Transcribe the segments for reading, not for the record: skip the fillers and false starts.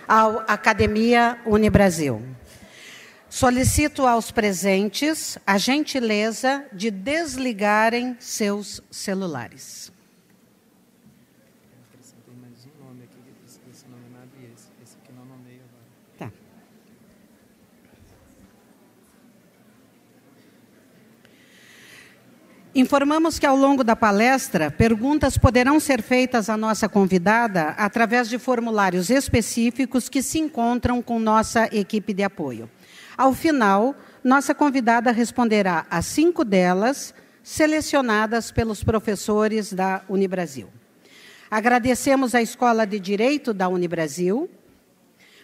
Ao Academia Unibrasil. Solicito aos presentes a gentileza de desligarem seus celulares. Tem mais um nome aqui que precisa ser nomeado e esse aqui não nomeia agora. Tá. Informamos que, ao longo da palestra, perguntas poderão ser feitas à nossa convidada através de formulários específicos que se encontram com nossa equipe de apoio. Ao final, nossa convidada responderá a 5 delas, selecionadas pelos professores da Unibrasil. Agradecemos à Escola de Direito da Unibrasil,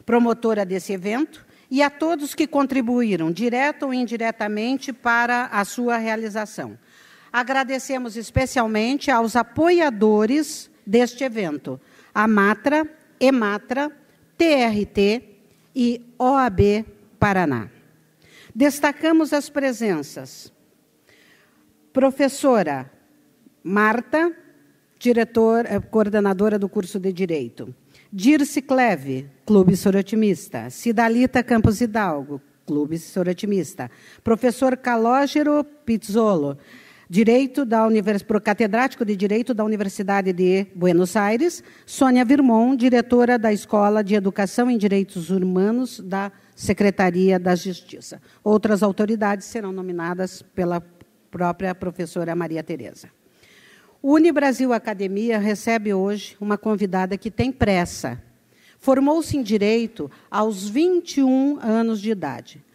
promotora desse evento, e a todos que contribuíram, direta ou indiretamente, para a sua realização. Agradecemos especialmente aos apoiadores deste evento, a Matra, Ematra, TRT e OAB Paraná. Destacamos as presenças. Professora Marta, coordenadora do curso de Direito. Dirce Cleve, Clube Sorotimista. Cidalita Campos Hidalgo, Clube Sorotimista. Professor Calógero Pizzolo, catedrático de Direito da Universidade de Buenos Aires. Sônia Virmon, diretora da Escola de Educação em Direitos Humanos da Secretaria da Justiça. Outras autoridades serão nominadas pela própria professora Maria Tereza. O Unibrasil Academia recebe hoje uma convidada que tem pressa. Formou-se em Direito aos 21 anos de idade.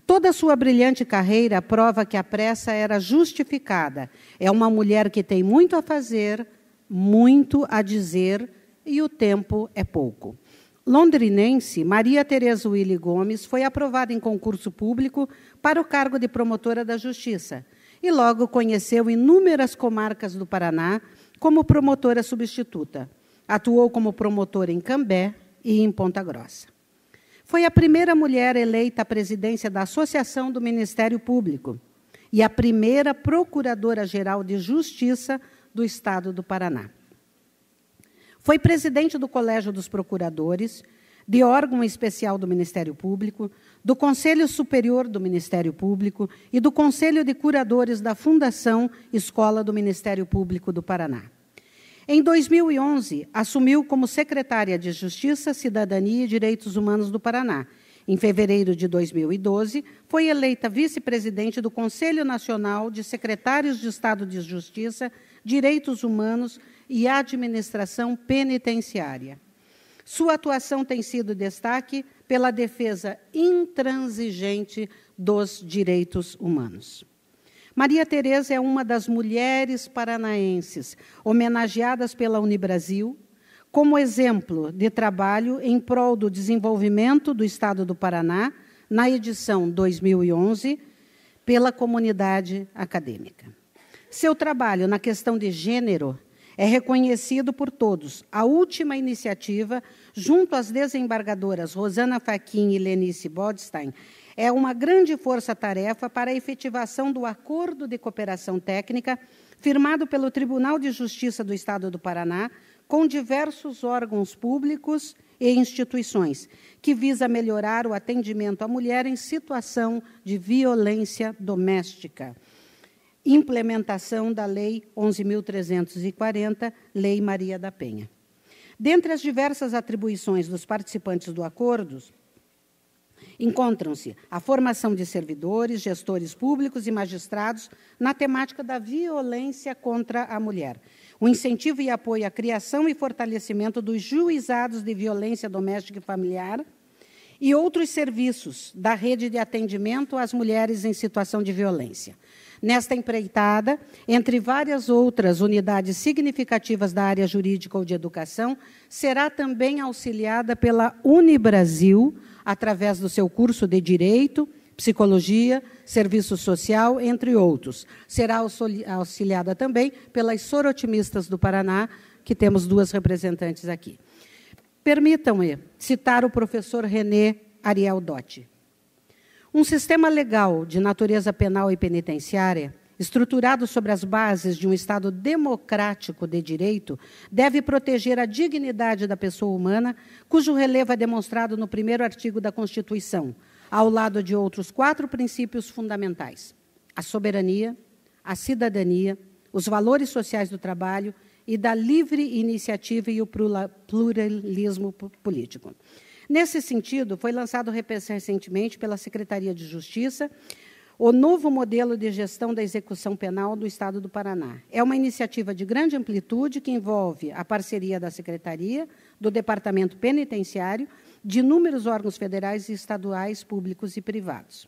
Toda a sua brilhante carreira prova que a pressa era justificada. É uma mulher que tem muito a fazer, muito a dizer, e o tempo é pouco. Londrinense, Maria Tereza Willy Gomes foi aprovada em concurso público para o cargo de promotora da Justiça e logo conheceu inúmeras comarcas do Paraná como promotora substituta. Atuou como promotora em Cambé e em Ponta Grossa. Foi a primeira mulher eleita à presidência da Associação do Ministério Público e a primeira procuradora-geral de Justiça do Estado do Paraná. Foi presidente do Colégio dos Procuradores, de órgão especial do Ministério Público, do Conselho Superior do Ministério Público e do Conselho de Curadores da Fundação Escola do Ministério Público do Paraná. Em 2011, assumiu como secretária de Justiça, Cidadania e Direitos Humanos do Paraná. Em fevereiro de 2012, foi eleita vice-presidente do Conselho Nacional de Secretários de Estado de Justiça, Direitos Humanos e Administração Penitenciária. Sua atuação tem sido destaque pela defesa intransigente dos direitos humanos. Maria Tereza é uma das mulheres paranaenses homenageadas pela Unibrasil como exemplo de trabalho em prol do desenvolvimento do Estado do Paraná, na edição 2011, pela comunidade acadêmica. Seu trabalho na questão de gênero é reconhecido por todos. A última iniciativa, junto às desembargadoras Rosana Fachin e Lenice Bodstein, é uma grande força-tarefa para a efetivação do Acordo de Cooperação Técnica, firmado pelo Tribunal de Justiça do Estado do Paraná, com diversos órgãos públicos e instituições, que visa melhorar o atendimento à mulher em situação de violência doméstica. Implementação da Lei 11.340, Lei Maria da Penha. Dentre as diversas atribuições dos participantes do acordo, encontram-se a formação de servidores, gestores públicos e magistrados na temática da violência contra a mulher, o incentivo e apoio à criação e fortalecimento dos juizados de violência doméstica e familiar e outros serviços da rede de atendimento às mulheres em situação de violência. Nesta empreitada, entre várias outras unidades significativas da área jurídica ou de educação, será também auxiliada pela Unibrasil, através do seu curso de Direito, Psicologia, Serviço Social, entre outros. Será auxiliada também pelas Sorotimistas do Paraná, que temos 2 representantes aqui. Permitam-me citar o professor René Ariel Dotti. Um sistema legal de natureza penal e penitenciária estruturado sobre as bases de um Estado democrático de direito, deve proteger a dignidade da pessoa humana, cujo relevo é demonstrado no primeiro artigo da Constituição, ao lado de outros 4 princípios fundamentais: a soberania, a cidadania, os valores sociais do trabalho e da livre iniciativa e o pluralismo político. Nesse sentido, foi lançado recentemente pela Secretaria de Justiça o novo modelo de gestão da execução penal do Estado do Paraná. É uma iniciativa de grande amplitude que envolve a parceria da Secretaria, do Departamento Penitenciário, de inúmeros órgãos federais e estaduais, públicos e privados.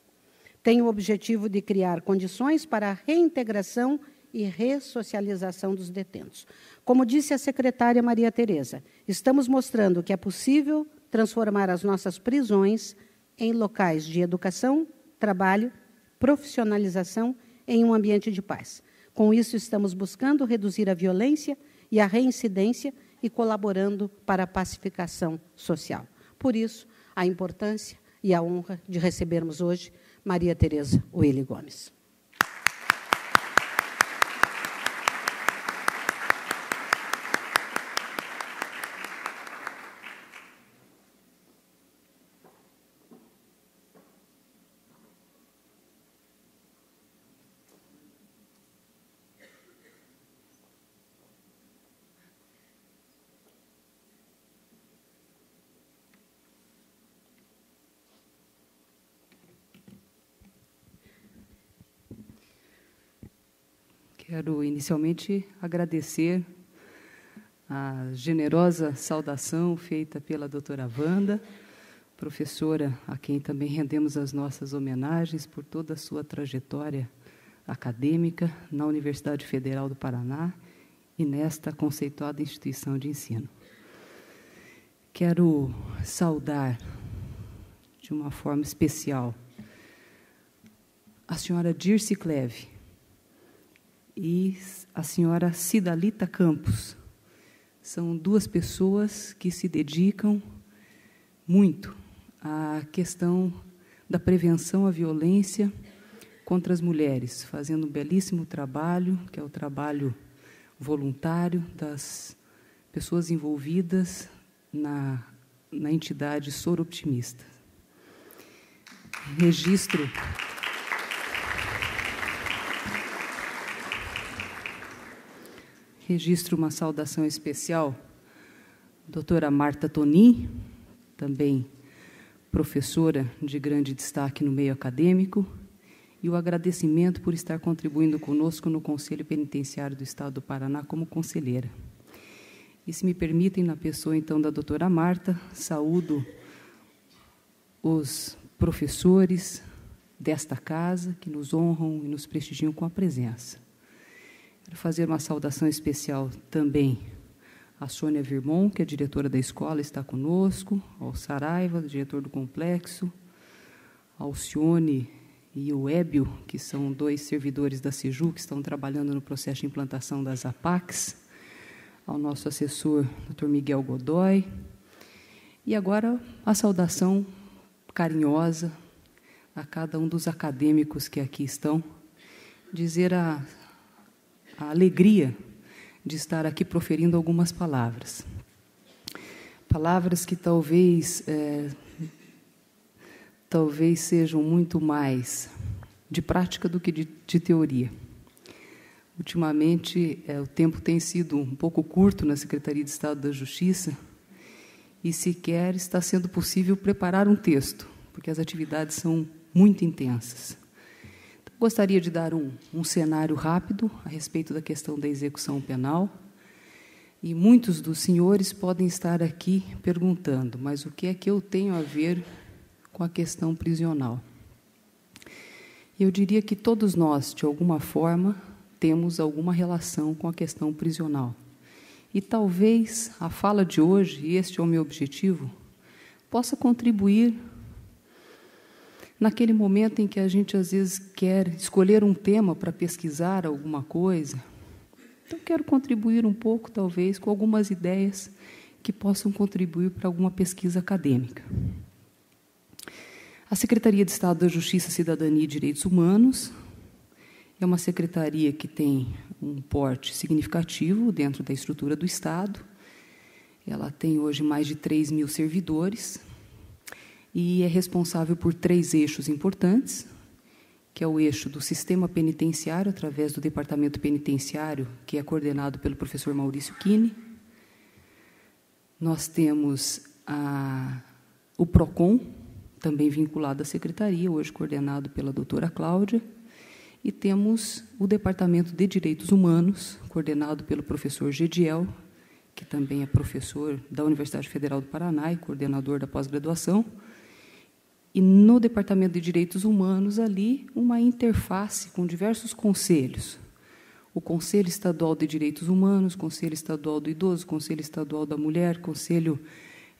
Tem o objetivo de criar condições para a reintegração e ressocialização dos detentos. Como disse a secretária Maria Tereza, estamos mostrando que é possível transformar as nossas prisões em locais de educação, trabalho, profissionalização em um ambiente de paz. Com isso, estamos buscando reduzir a violência e a reincidência e colaborando para a pacificação social. Por isso, a importância e a honra de recebermos hoje Maria Tereza Willy Gomes. Quero inicialmente agradecer a generosa saudação feita pela doutora Wanda, professora a quem também rendemos as nossas homenagens por toda a sua trajetória acadêmica na Universidade Federal do Paraná e nesta conceituada instituição de ensino. Quero saudar de uma forma especial a senhora Dirce Cleve e a senhora Cidalita Campos. São 2 pessoas que se dedicam muito à questão da prevenção à violência contra as mulheres, fazendo um belíssimo trabalho, que é o trabalho voluntário das pessoas envolvidas na entidade Soro Optimista. Registro uma saudação especial à doutora Marta Tonin, também professora de grande destaque no meio acadêmico, e o agradecimento por estar contribuindo conosco no Conselho Penitenciário do Estado do Paraná como conselheira. E, se me permitem, na pessoa, então, da doutora Marta, saúdo os professores desta casa que nos honram e nos prestigiam com a presença. Quero fazer uma saudação especial também à Sônia Virmon, que é diretora da escola, está conosco, ao Saraiva, diretor do complexo, ao Alcione e o Ébio, que são 2 servidores da CIJU, que estão trabalhando no processo de implantação das APACs, ao nosso assessor, Dr. Miguel Godoy, e agora a saudação carinhosa a cada um dos acadêmicos que aqui estão, dizer a alegria de estar aqui proferindo algumas palavras. Palavras que talvez sejam muito mais de prática do que de teoria. Ultimamente, o tempo tem sido um pouco curto na Secretaria de Estado da Justiça e sequer está sendo possível preparar um texto, porque as atividades são muito intensas. Gostaria de dar um cenário rápido a respeito da questão da execução penal, e muitos dos senhores podem estar aqui perguntando, mas o que é que eu tenho a ver com a questão prisional? Eu diria que todos nós, de alguma forma, temos alguma relação com a questão prisional. E talvez a fala de hoje, e este é o meu objetivo, possa contribuir naquele momento em que a gente, às vezes, quer escolher um tema para pesquisar alguma coisa. Então, quero contribuir um pouco, talvez, com algumas ideias que possam contribuir para alguma pesquisa acadêmica. A Secretaria de Estado da Justiça, Cidadania e Direitos Humanos É uma secretaria que tem um porte significativo dentro da estrutura do Estado. Ela tem hoje mais de 3.000 servidores e é responsável por 3 eixos importantes, que é o eixo do sistema penitenciário, através do Departamento Penitenciário, que é coordenado pelo professor Maurício Kine. Nós temos o PROCON, também vinculado à secretaria, hoje coordenado pela doutora Cláudia, e temos o Departamento de Direitos Humanos, coordenado pelo professor Gediel, que também é professor da Universidade Federal do Paraná e coordenador da pós-graduação. E no Departamento de Direitos Humanos, ali, uma interface com diversos conselhos. O Conselho Estadual de Direitos Humanos, Conselho Estadual do Idoso, Conselho Estadual da Mulher, Conselho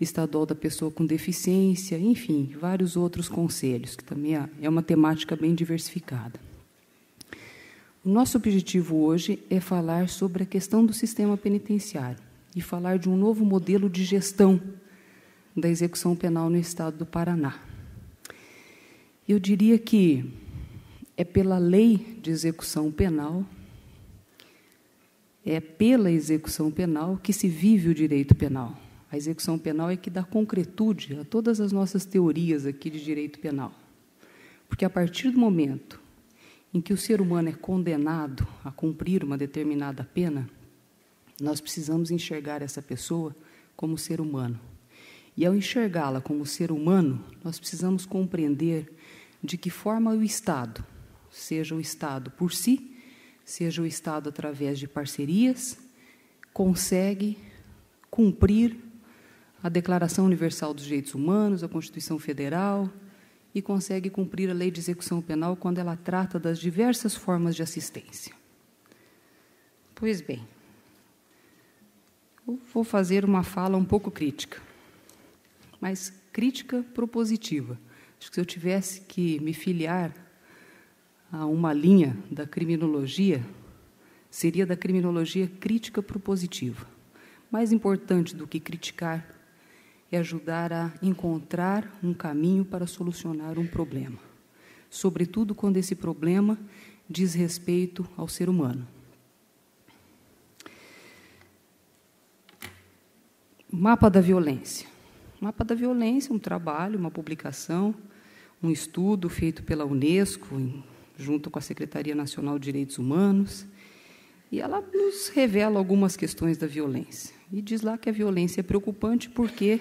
Estadual da Pessoa com Deficiência, enfim, vários outros conselhos, que também é uma temática bem diversificada. O nosso objetivo hoje é falar sobre a questão do sistema penitenciário e falar de um novo modelo de gestão da execução penal no Estado do Paraná. Eu diria que é pela lei de execução penal, é pela execução penal que se vive o direito penal. A execução penal é que dá concretude a todas as nossas teorias aqui de direito penal. Porque a partir do momento em que o ser humano é condenado a cumprir uma determinada pena, nós precisamos enxergar essa pessoa como ser humano. E, ao enxergá-la como ser humano, nós precisamos compreender de que forma o Estado, seja o Estado por si, seja o Estado através de parcerias, consegue cumprir a Declaração Universal dos Direitos Humanos, a Constituição Federal, e consegue cumprir a Lei de Execução Penal quando ela trata das diversas formas de assistência. Pois bem, eu vou fazer uma fala um pouco crítica, mas crítica propositiva. Acho que se eu tivesse que me filiar a uma linha da criminologia, seria da criminologia crítica propositiva. Mais importante do que criticar é ajudar a encontrar um caminho para solucionar um problema, sobretudo quando esse problema diz respeito ao ser humano. Mapa da violência. Mapa da violência é um trabalho, uma publicação, um estudo feito pela Unesco, junto com a Secretaria Nacional de Direitos Humanos, e ela nos revela algumas questões da violência. E diz lá que a violência é preocupante porque,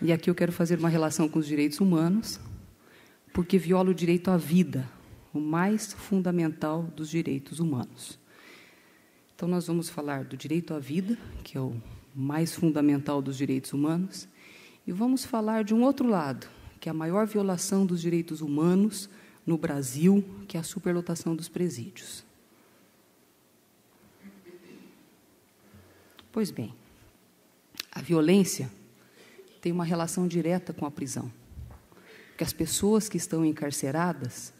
e aqui eu quero fazer uma relação com os direitos humanos, porque viola o direito à vida, o mais fundamental dos direitos humanos. Então, nós vamos falar do direito à vida, que é o mais fundamental dos direitos humanos, e vamos falar de um outro lado, que é a maior violação dos direitos humanos no Brasil, que é a superlotação dos presídios. Pois bem, a violência tem uma relação direta com a prisão, porque as pessoas que estão encarceradas,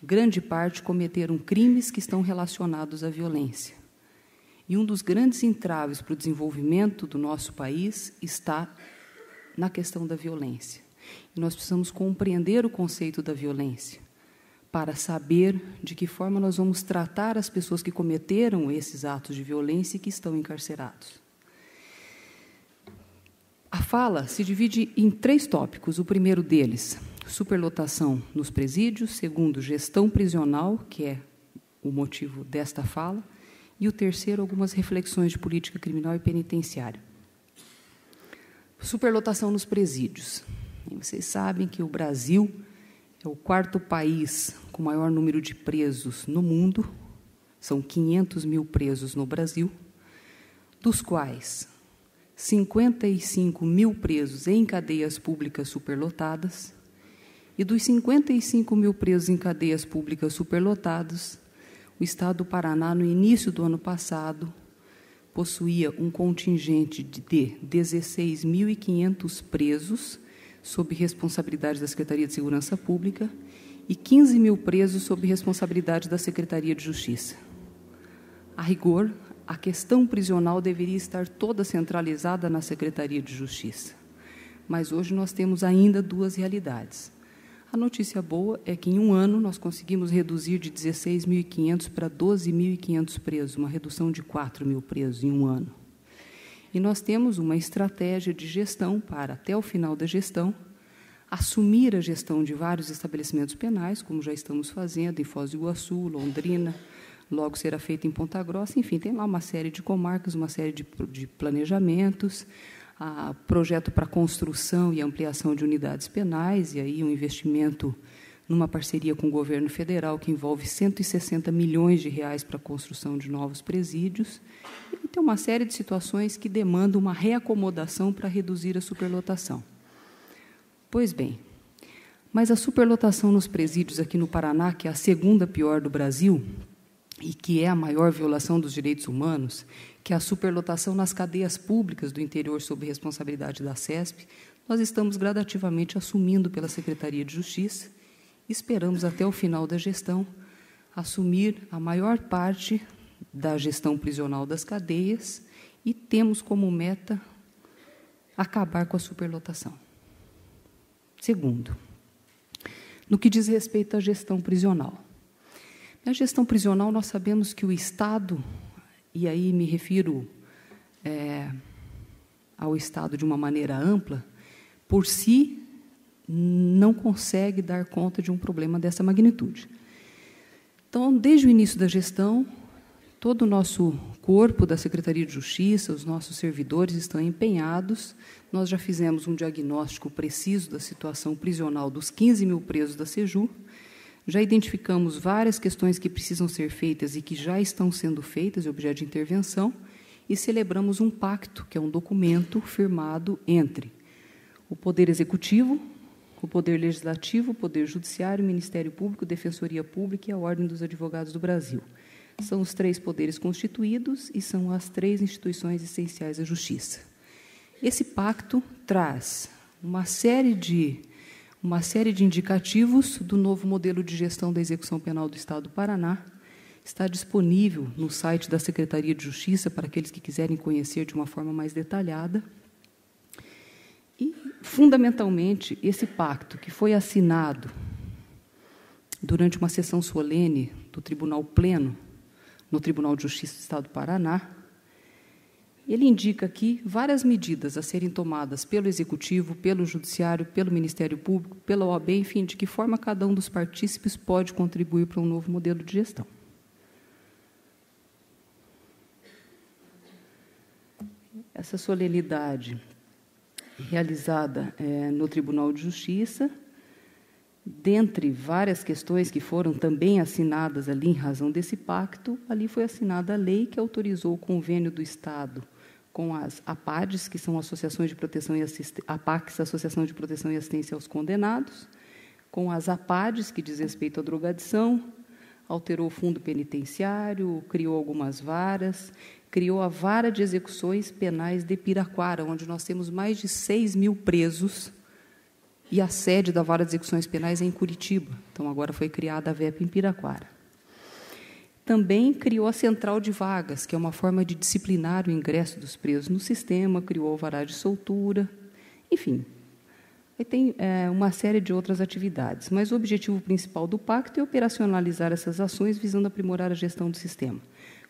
grande parte cometeram crimes que estão relacionados à violência. E um dos grandes entraves para o desenvolvimento do nosso país está na questão da violência. E nós precisamos compreender o conceito da violência para saber de que forma nós vamos tratar as pessoas que cometeram esses atos de violência e que estão encarcerados. A fala se divide em 3 tópicos. O primeiro deles, superlotação nos presídios. Segundo, gestão prisional, que é o motivo desta fala. E o terceiro, algumas reflexões de política criminal e penitenciária. Superlotação nos presídios. E vocês sabem que o Brasil é o 4º país com maior número de presos no mundo. São 500 mil presos no Brasil, dos quais 55 mil presos em cadeias públicas superlotadas. E dos 55 mil presos em cadeias públicas superlotadas, o Estado do Paraná, no início do ano passado, possuía um contingente de 16.500 presos sob responsabilidade da Secretaria de Segurança Pública e 15 mil presos sob responsabilidade da Secretaria de Justiça. A rigor, a questão prisional deveria estar toda centralizada na Secretaria de Justiça. Mas hoje nós temos ainda 2 realidades. A notícia boa é que, em um ano, nós conseguimos reduzir de 16.500 para 12.500 presos, uma redução de 4.000 presos em um ano. E nós temos uma estratégia de gestão para, até o final da gestão, assumir a gestão de vários estabelecimentos penais, como já estamos fazendo em Foz do Iguaçu, Londrina, logo será feito em Ponta Grossa, enfim, tem lá uma série de comarcas, uma série de planejamentos, projeto para construção e ampliação de unidades penais, e aí um investimento numa parceria com o governo federal que envolve 160 milhões de reais para a construção de novos presídios, e tem uma série de situações que demandam uma reacomodação para reduzir a superlotação. Pois bem, mas a superlotação nos presídios aqui no Paraná, que é a segunda pior do Brasil, e que é a maior violação dos direitos humanos, que é a superlotação nas cadeias públicas do interior sob responsabilidade da CESP, nós estamos gradativamente assumindo pela Secretaria de Justiça, esperamos até o final da gestão assumir a maior parte da gestão prisional das cadeias e temos como meta acabar com a superlotação. Segundo, no que diz respeito à gestão prisional. Na gestão prisional, nós sabemos que o Estado, e aí me refiro ao Estado de uma maneira ampla, por si não consegue dar conta de um problema dessa magnitude. Então, desde o início da gestão, todo o nosso corpo da Secretaria de Justiça, os nossos servidores estão empenhados. Nós já fizemos um diagnóstico preciso da situação prisional dos 15.000 presos da SEJU, já identificamos várias questões que precisam ser feitas e que já estão sendo feitas, objeto de intervenção, e celebramos um pacto, que é um documento firmado entre o Poder Executivo, o Poder Legislativo, o Poder Judiciário, o Ministério Público, Defensoria Pública e a Ordem dos Advogados do Brasil. São os 3 poderes constituídos e são as 3 instituições essenciais da Justiça. Esse pacto traz uma série de indicativos do novo modelo de gestão da execução penal do Estado do Paraná. Está disponível no site da Secretaria de Justiça para aqueles que quiserem conhecer de uma forma mais detalhada. E, fundamentalmente, esse pacto, que foi assinado durante uma sessão solene do Tribunal Pleno, no Tribunal de Justiça do Estado do Paraná, ele indica aqui várias medidas a serem tomadas pelo Executivo, pelo Judiciário, pelo Ministério Público, pela OAB, enfim, de que forma cada um dos partícipes pode contribuir para um novo modelo de gestão. Essa solenidade realizada no Tribunal de Justiça, dentre várias questões que foram também assinadas ali em razão desse pacto, ali foi assinada a lei que autorizou o convênio do Estado com as APADs, que são Associações de Proteção e Assistência, APACs, Associação de Proteção e Assistência aos Condenados, com as APADs, que diz respeito à drogadição, alterou o fundo penitenciário, criou algumas varas, criou a Vara de Execuções Penais de Piraquara, onde nós temos mais de 6.000 presos, e a sede da Vara de Execuções Penais é em Curitiba. Então, agora foi criada a VEP em Piraquara. Também criou a Central de Vagas, que é uma forma de disciplinar o ingresso dos presos no sistema, criou o alvará de soltura, enfim. Aí tem uma série de outras atividades, mas o objetivo principal do pacto é operacionalizar essas ações visando aprimorar a gestão do sistema.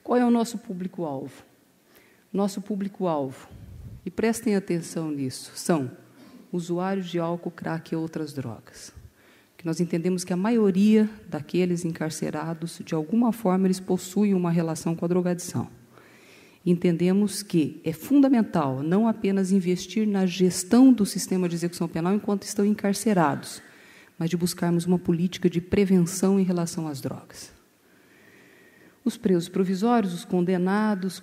Qual é o nosso público-alvo? Nosso público-alvo, e prestem atenção nisso, são usuários de álcool, crack e outras drogas. Que nós entendemos que a maioria daqueles encarcerados, de alguma forma, eles possuem uma relação com a drogadição. Entendemos que é fundamental não apenas investir na gestão do sistema de execução penal enquanto estão encarcerados, mas de buscarmos uma política de prevenção em relação às drogas. Os presos provisórios, os condenados,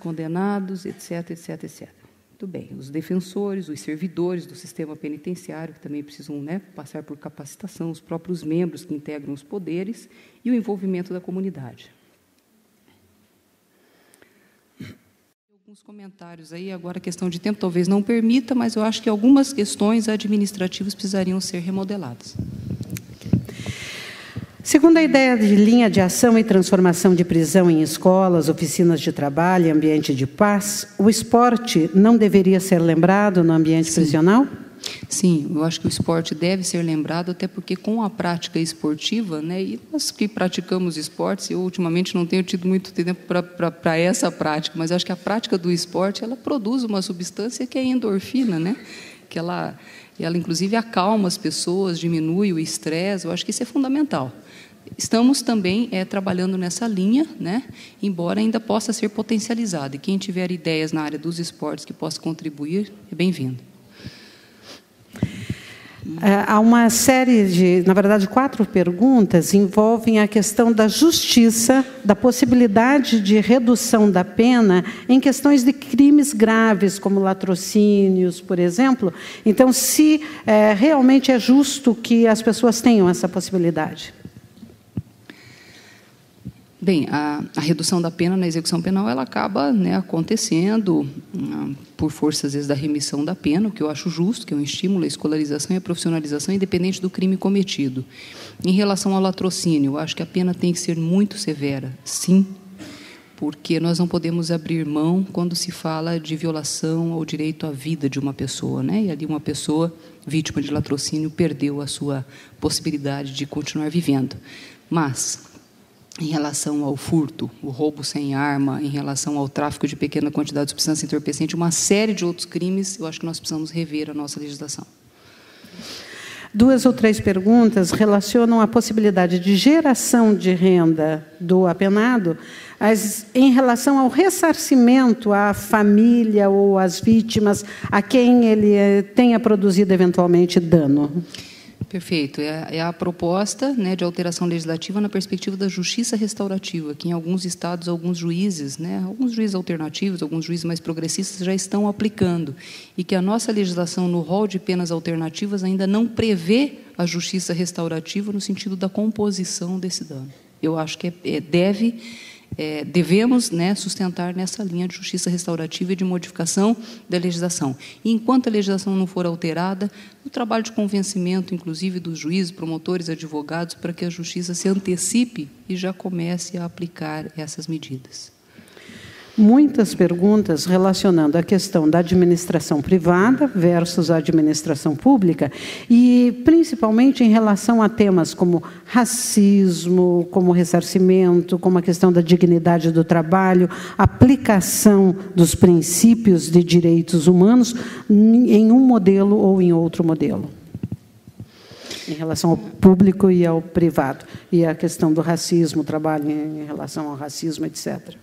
etc., etc., etc. Muito bem, os defensores, os servidores do sistema penitenciário, que também precisam passar por capacitação, os próprios membros que integram os poderes e o envolvimento da comunidade. Alguns comentários aí, agora a questão de tempo talvez não permita, mas eu acho que algumas questões administrativas precisariam ser remodeladas. Segundo a ideia de linha de ação e transformação de prisão em escolas, oficinas de trabalho e ambiente de paz, o esporte não deveria ser lembrado no ambiente prisional? Sim, eu acho que o esporte deve ser lembrado, até porque com a prática esportiva, né, e nós que praticamos esportes, eu ultimamente não tenho tido muito tempo para essa prática, mas acho que a prática do esporte, ela produz uma substância que é a endorfina, né, que ela inclusive acalma as pessoas, diminui o estresse, eu acho que isso é fundamental. Estamos também trabalhando nessa linha, né, embora ainda possa ser potencializado, e quem tiver ideias na área dos esportes que possa contribuir, é bem-vindo. Há uma série de, na verdade, 4 perguntas envolvem a questão da justiça, da possibilidade de redução da pena em questões de crimes graves, como latrocínios, por exemplo. Então, se realmente é justo que as pessoas tenham essa possibilidade. Bem, a redução da pena na execução penal, ela acaba, né, acontecendo por força, às vezes, da remissão da pena, o que eu acho justo, que é um estímulo à escolarização e à profissionalização, independente do crime cometido. Em relação ao latrocínio, eu acho que a pena tem que ser muito severa, sim, porque nós não podemos abrir mão quando se fala de violação ao direito à vida de uma pessoa, né? E ali uma pessoa vítima de latrocínio perdeu a sua possibilidade de continuar vivendo. Mas em relação ao furto, o roubo sem arma, em relação ao tráfico de pequena quantidade de substância entorpecente, uma série de outros crimes, eu acho que nós precisamos rever a nossa legislação. 2 ou 3 perguntas relacionam a possibilidade de geração de renda do apenado, mas em relação ao ressarcimento à família ou às vítimas a quem ele tenha produzido eventualmente dano. Perfeito. É a proposta, né, de alteração legislativa na perspectiva da justiça restaurativa, que em alguns estados, alguns juízes, né, alguns juízes alternativos, alguns juízes mais progressistas já estão aplicando, e que a nossa legislação no rol de penas alternativas ainda não prevê a justiça restaurativa no sentido da composição desse dano. Eu acho que devemos, né, sustentar nessa linha de justiça restaurativa e de modificação da legislação. E, enquanto a legislação não for alterada, o trabalho de convencimento, inclusive dos juízes, promotores, advogados, para que a justiça se antecipe e já comece a aplicar essas medidas. Muitas perguntas relacionando a questão da administração privada versus a administração pública e, principalmente, em relação a temas como racismo, como ressarcimento, como a questão da dignidade do trabalho, aplicação dos princípios de direitos humanos em um modelo ou em outro modelo, em relação ao público e ao privado. E a questão do racismo, trabalho em relação ao racismo, etc.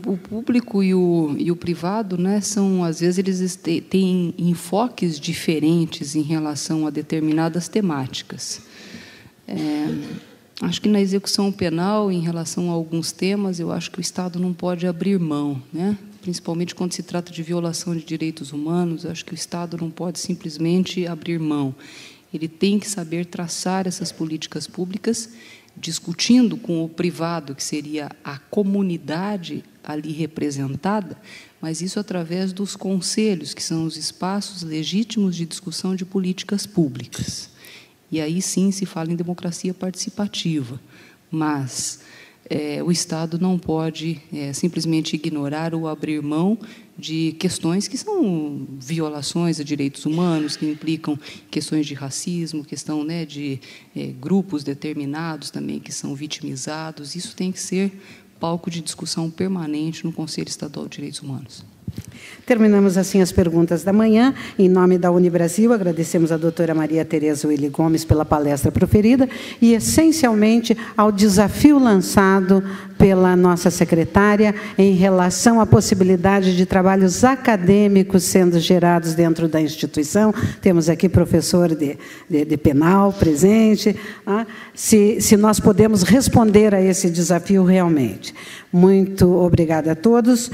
O público e o privado, né, são, às vezes, eles têm enfoques diferentes em relação a determinadas temáticas. Acho que na execução penal, em relação a alguns temas, eu acho que o Estado não pode abrir mão, né? Principalmente quando se trata de violação de direitos humanos, acho que o Estado não pode simplesmente abrir mão. Ele tem que saber traçar essas políticas públicas, discutindo com o privado, que seria a comunidade ali representada, mas isso através dos conselhos, que são os espaços legítimos de discussão de políticas públicas. E aí sim se fala em democracia participativa, mas o Estado não pode simplesmente ignorar ou abrir mão de questões que são violações a direitos humanos, que implicam questões de racismo, questão, né, de grupos determinados também que são vitimizados. Isso tem que ser palco de discussão permanente no Conselho Estadual de Direitos Humanos. Terminamos assim as perguntas da manhã. Em nome da Unibrasil, agradecemos a doutora Maria Tereza Willi Gomes pela palestra proferida e, essencialmente, ao desafio lançado pela nossa secretária em relação à possibilidade de trabalhos acadêmicos sendo gerados dentro da instituição. Temos aqui professor de penal presente. Se nós podemos responder a esse desafio realmente. Muito obrigada a todos,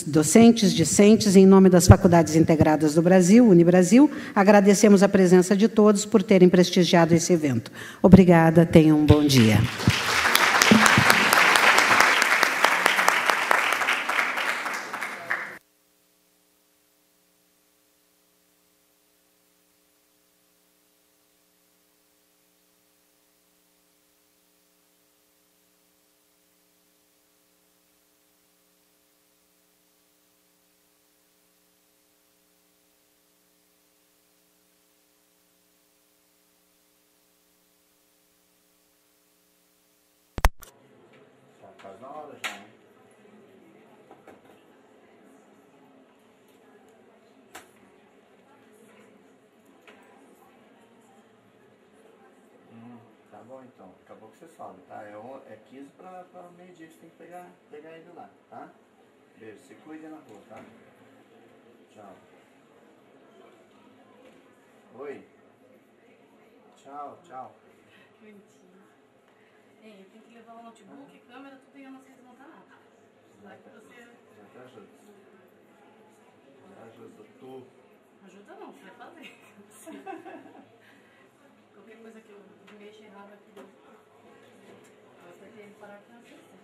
docentes, discentes, em nome das Faculdades Integradas do Brasil, Unibrasil, agradecemos a presença de todos por terem prestigiado esse evento. Obrigada, tenham um bom dia. bom então, acabou que você sobe, tá? É 15 para meio-dia que você tem que pegar ele lá, tá? Beijo, se cuide na rua, tá? Tchau. Oi. Tchau, tchau. Mentira. Ei, eu tenho que levar o notebook, câmera, tudo e eu não sei desmontar nada. Vai que você... Já te ajudo. Ajuda tu. Ajuda não, você vai fazer. Qualquer coisa que eu mexa errado aqui, eu apertei ele parar aqui na sessão.